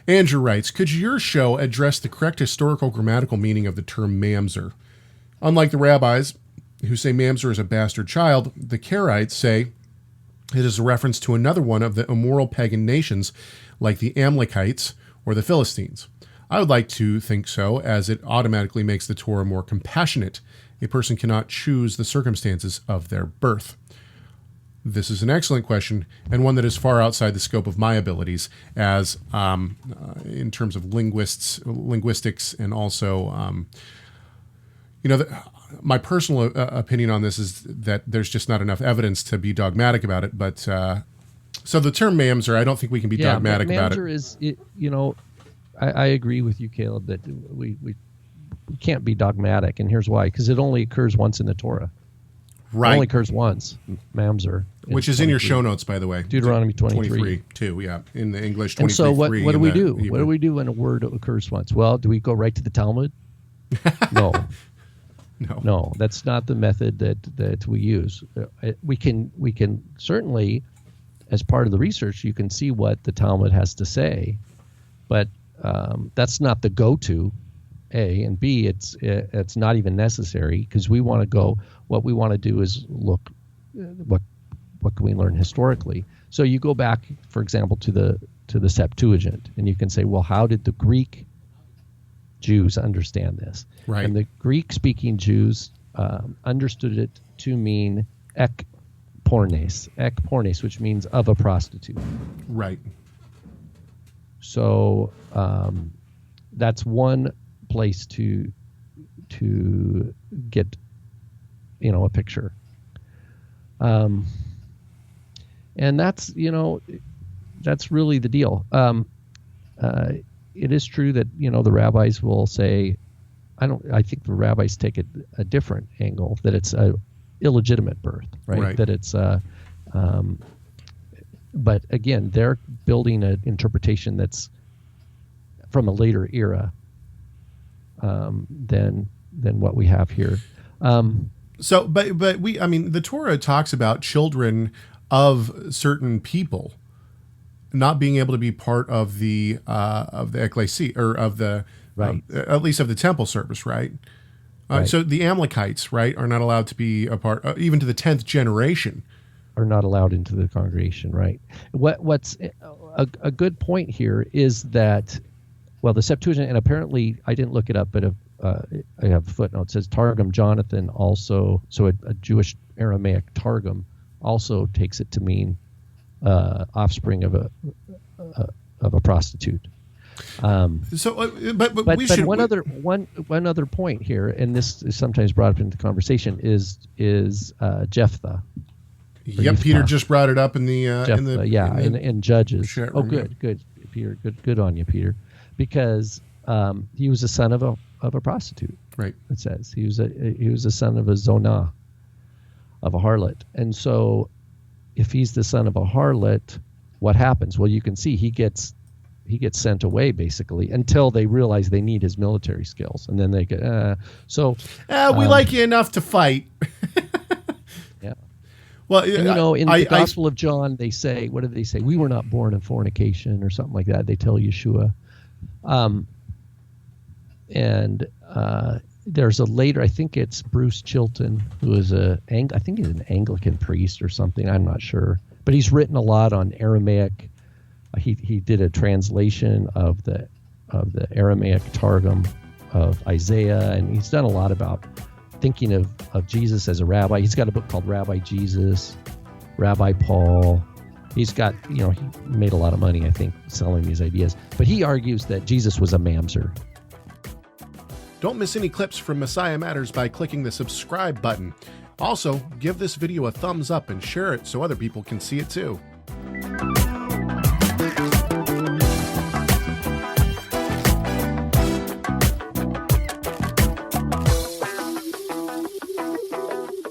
Andrew writes, could your show address the correct historical grammatical meaning of the term Mamzer? Unlike the rabbis who say Mamzer is a bastard child, the Karaites say it is a reference to another one of the immoral pagan nations like the Amalekites or the Philistines. I would like to think so, as it automatically makes the Torah more compassionate. A person cannot choose the circumstances of their birth. This is an excellent question, and one that is far outside the scope of my abilities as in terms of linguistics, and also, my personal opinion on this is that there's just not enough evidence to be dogmatic about it. But so the term Mamzer, I don't think we can be dogmatic about it. Mamzer is, I agree with you, Caleb, that we can't be dogmatic, and here's why: because it only occurs once in the Torah. Right. It only occurs once, Mamzer. Which is in your show notes, by the way. Deuteronomy 23. Too, yeah. In the English 23. And so what do we do? Hebrew. What do we do when a word occurs once? Well, do we go right to the Talmud? No. No, that's not the method that we use. We can certainly, as part of the research, you can see what the Talmud has to say, but that's not the go-to. A, and B, it's not even necessary, because we want to go. What we want to do is look what can we learn historically. So you go back, for example, to the Septuagint, and you can say, well, how did the Greek Jews understand this? Right. And the Greek-speaking Jews understood it to mean ek pornes, which means of a prostitute. Right. So that's one place to get a picture, and that's really the deal. It is true that the rabbis will say, I think the rabbis take a different angle, that it's a illegitimate birth, right? That it's but again, they're building an interpretation that's from a later era than what we have here. So, but the Torah talks about children of certain people not being able to be part of the ecclesia, or of the at least of the temple service, right? So the Amalekites, right, are not allowed to be a part, even to the 10th generation. Are not allowed into the congregation, right? What's a good point here is that, well, the Septuagint, and apparently I didn't look it up, but I have a footnote. It says Targum Jonathan also, so a Jewish Aramaic Targum also takes it to mean offspring of a prostitute. But one other point here, and this is sometimes brought up into the conversation, is Jephthah. Yep, Peter just brought it up in the in Judges. Oh, good, Peter, good on you, Peter, because he was a son of a prostitute. Right. It says he was a son of a zonah, of a harlot, and so if he's the son of a harlot, what happens? Well, you can see he gets sent away basically until they realize they need his military skills, and then they get we like you enough to fight. Yeah. Well, and, in the Gospel of John, they say, what do they say? We were not born in fornication, or something like that. They tell Yeshua. There's a later, I think it's Bruce Chilton, who is I think he's an Anglican priest or something. I'm not sure, but he's written a lot on Aramaic. He did a translation of the Aramaic Targum of Isaiah, and he's done a lot about thinking of Jesus as a rabbi. He's got a book called Rabbi Jesus, Rabbi Paul. He's got, he made a lot of money, I think, selling these ideas. But he argues that Jesus was a Mamzer. Don't miss any clips from Messiah Matters by clicking the subscribe button. Also, give this video a thumbs up and share it so other people can see it too.